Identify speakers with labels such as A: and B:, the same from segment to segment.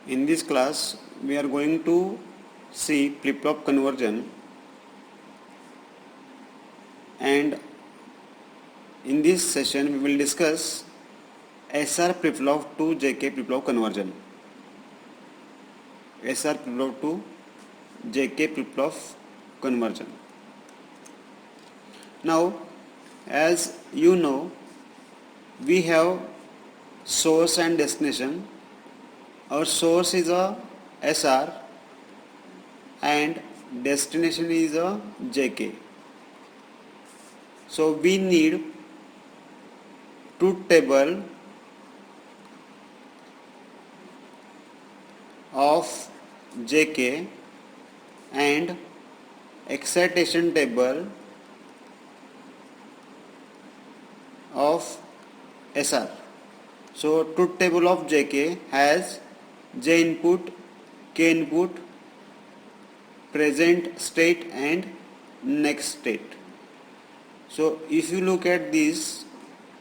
A: In this class, we are going to see flip-flop conversion, and in this session we will discuss SR flip-flop to JK flip-flop conversion. SR flip-flop to JK flip-flop conversion. Now, as you know, we have source and destination. Our source is a SR and destination is a JK. So we need truth table of JK and excitation table of SR. So truth table of JK has J input, K input, present state and next state. So if you look at this,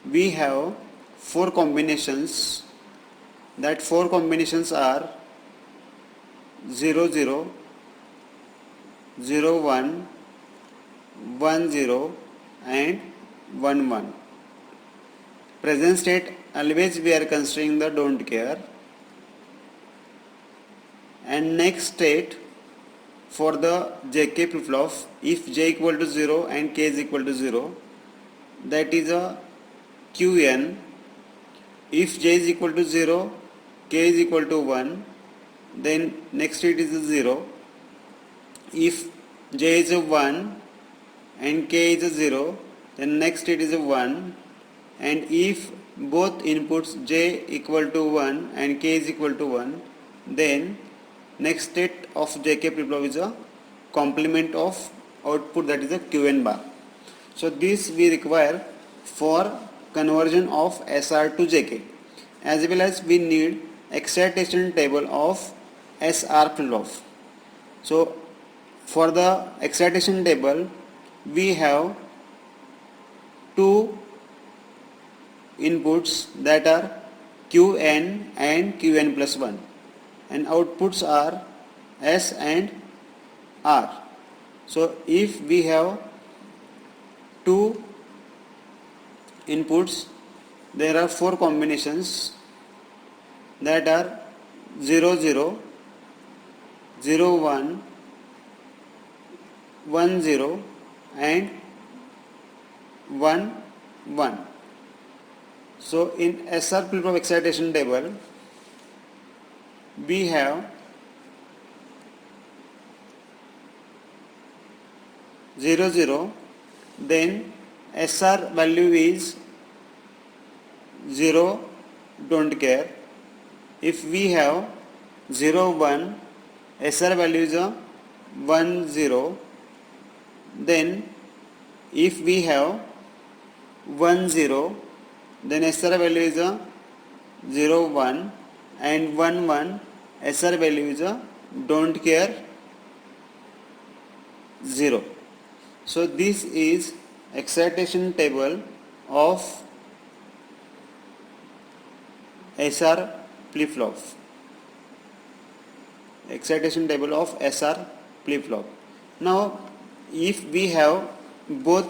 A: we have 4 combinations. That 4 combinations are 0 0, 0 1, 1 0 and 1 1. Present state, always we are considering the don't care, and next state for the JK flip-flop, if J equal to 0 and K is equal to 0, that is a QN. If J is equal to 0, K is equal to 1, then next state is a 0. If J is a 1 and K is a 0, then next state is a 1. And if both inputs J equal to 1 and K is equal to 1, then next state of JK flip-flop is a complement of output, that is a QN bar. So this we require for conversion of SR to JK, as well as we need excitation table of SR flip-flop. So for the excitation table, we have 2 inputs, that are QN and QN plus 1, and outputs are S and R. So if we have 2 inputs, there are 4 combinations, that are 0 0, 0 1, 1 0 and 1 1. So in SR flip-flop excitation table, we have 0 0, then SR value is 0, don't care. If we have 0 1, SR value is a 1 0. Then if we have 1 0, then SR value is a 0 1, and 1 1, SR value is a don't care 0. So this is excitation table of SR flip-flop. Excitation table of SR flip-flop. Now if we have both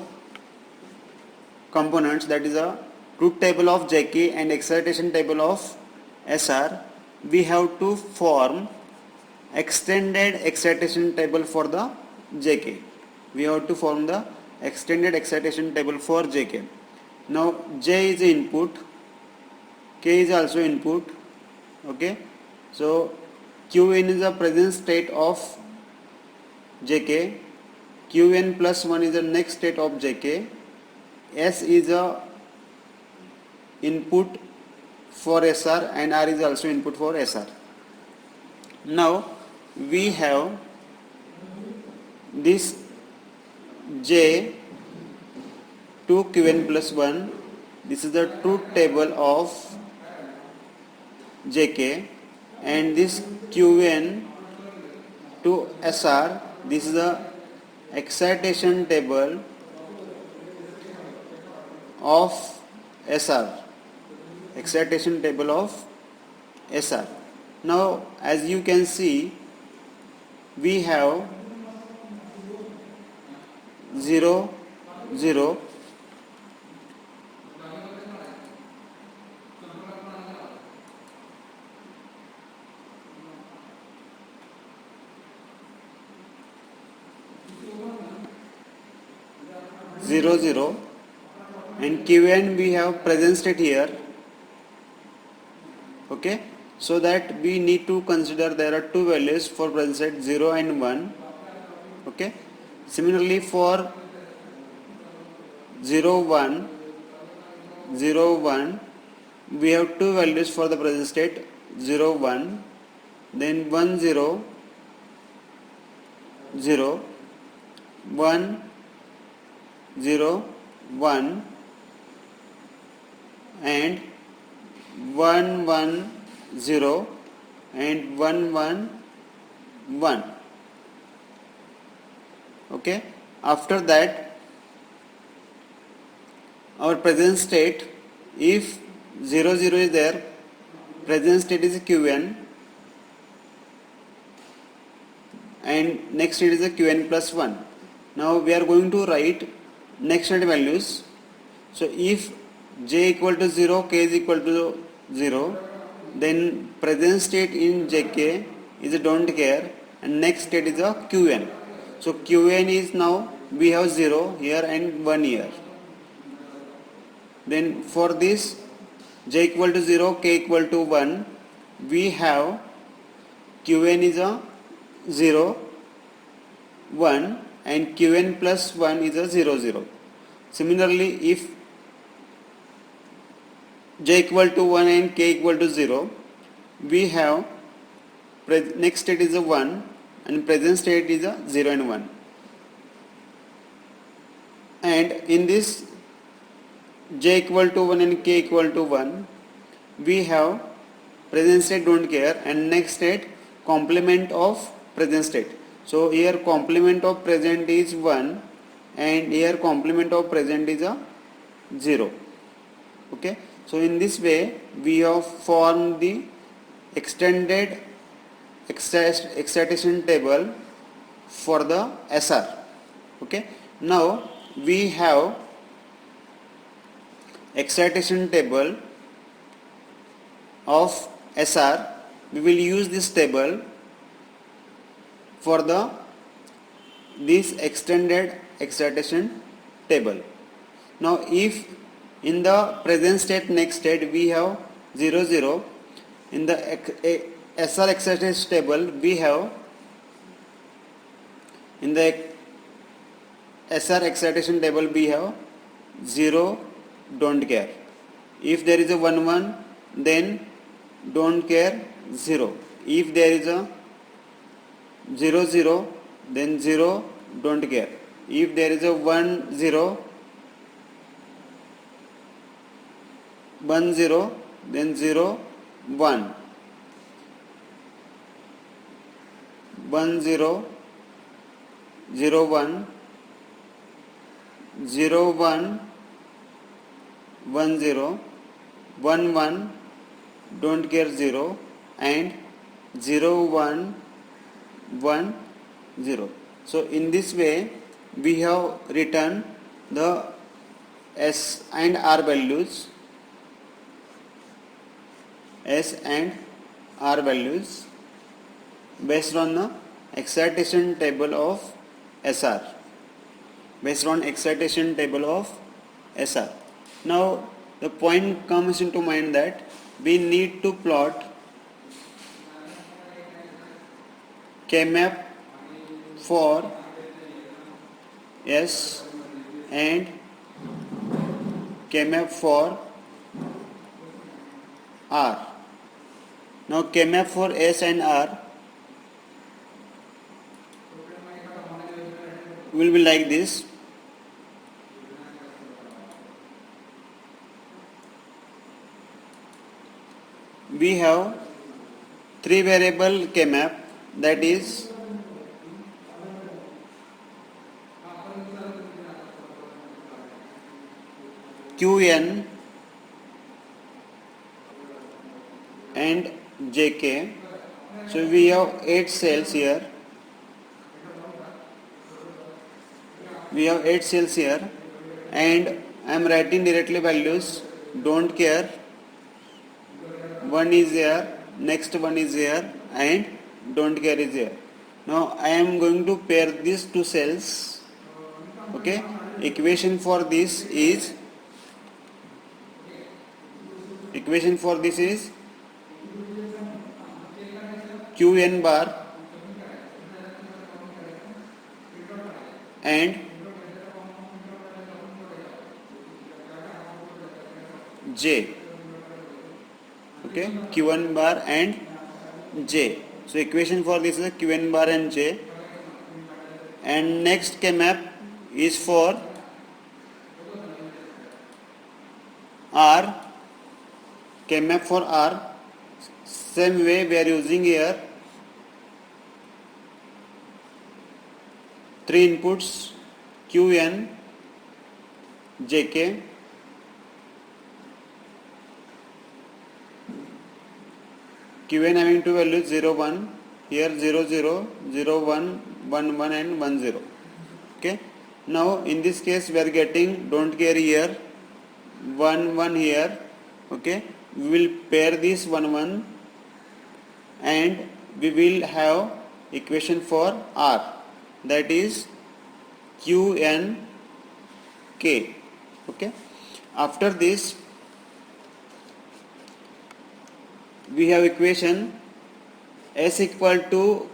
A: components, that is a truth table of JK and excitation table of SR, we have to form extended excitation table for the JK. We have to form the extended excitation table for JK. Now J is the input, K is also input. Okay, so QN is the present state of JK, QN plus 1 is the next state of JK, S is a input for SR and R is also input for SR. Now we have this J to QN plus 1, this is the truth table of JK, and this QN to SR, this is the excitation table of SR, excitation table of SR. Now as you can see, we have 0 0 0 0, and Qn we have present state here. Okay, so that we need to consider there are two values for present state, 0 and 1. Okay, similarly for 0 1 0 1, we have two values for the present state, 0 1, then 1 0 0 1 0 1, and 1 1 0 and 1 1 1. Okay, after that our present state, if 0 0 is there, present state is Qn, and next state is a Qn plus 1. Now we are going to write next state values. So if j equal to 0, k is equal to 0, then present state in jk is a don't care, and next state is a Qn. So Qn is now we have 0 here and 1 here. Then for this j equal to 0, k equal to 1, we have Qn is a 0 1, and Qn plus 1 is a 0 0. Similarly, if j equal to 1 and k equal to 0, we have next state is a 1 and present state is a 0 and 1. And in this j equal to 1 and k equal to 1, we have present state don't care and next state complement of present state. So here complement of present is 1 and here complement of present is a 0. Okay, so in this way we have formed the extended excitation table for the SR. Okay, now we have excitation table of SR. We will use this table for this extended excitation table. Now if in the present state next state we have 0 0, in the SR excitation table we have, in the SR excitation table we have 0 don't care. If there is a 1 1, then don't care 0. If there is a 0 0, then 0 don't care. If there is a 1 0, 1 0, then 0 1, 1 0 0 1, 0 1 1 0, 1 1 don't care 0, and 0 1 1 0. So in this way we have written the S and R values, S and R values based on the excitation table of SR, based on excitation table of SR. Now the point comes into mind that we need to plot K-map for S and K-map for R. Now K-map for S and R will be like this. We have three variable K-map, that is Qn and Jk, So we have 8 cells here. We have 8 cells here, and I am writing directly values. Don't care. One is here, next one is here, and don't care is here. Now I am going to pair these two cells. Okay. Equation for this is Qn bar and J. Okay, Q1 bar and J. So equation for this is Qn bar and J. And next K-map is for R. K-map for R. Same way we are using here 3 inputs Qn, Jk. Qn having two values 0, 1, here 0, 0, 0, 1, 1, 1 and 1, 0. Okay. Now in this case we are getting don't care here, 1, 1 here. Okay. We will pair this 1, 1 and we will have equation for R, that is Qn K. Okay. After this we have equation S equal to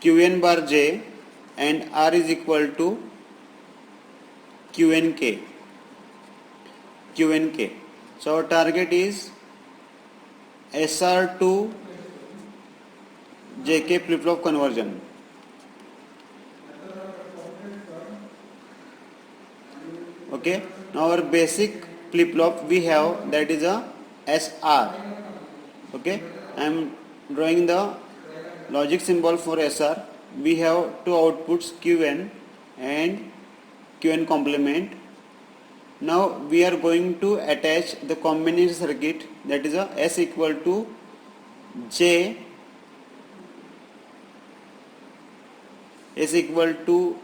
A: Qn bar J and R is equal to Qnk. So our target is SR to JK flip-flop conversion. Okay. Now our basic flip-flop we have, that is a SR. Okay. I am drawing the logic symbol for SR. We have two outputs Qn and Qn complement. Now we are going to attach the combination circuit, that is a S equal to J, S equal to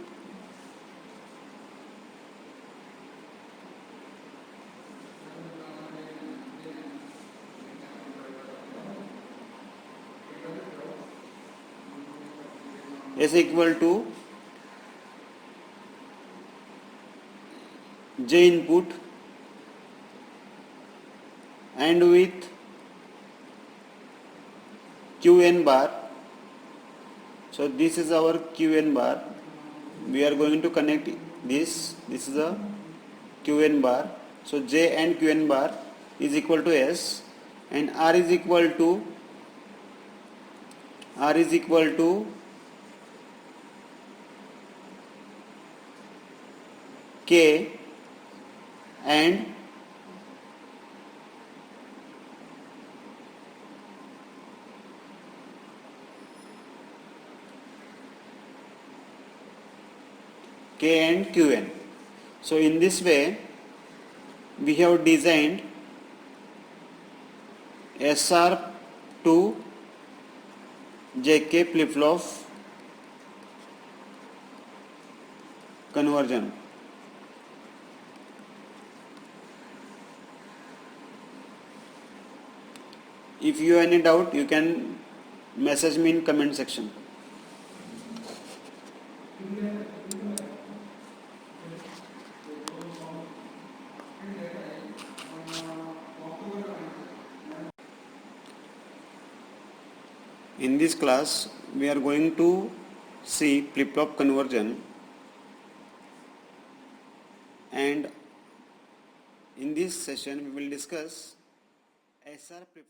A: J input and with Qn bar. So this is our Qn bar. We are going to connect this. This is a Qn bar. So J and Qn bar is equal to S, and R is equal to K and Qn. So in this way we have designed SR to JK flip-flop conversion. If you have any doubt, you can message me in comment section. In this class, we are going to see flip-flop conversion, and in this session we will discuss SR flip-flop.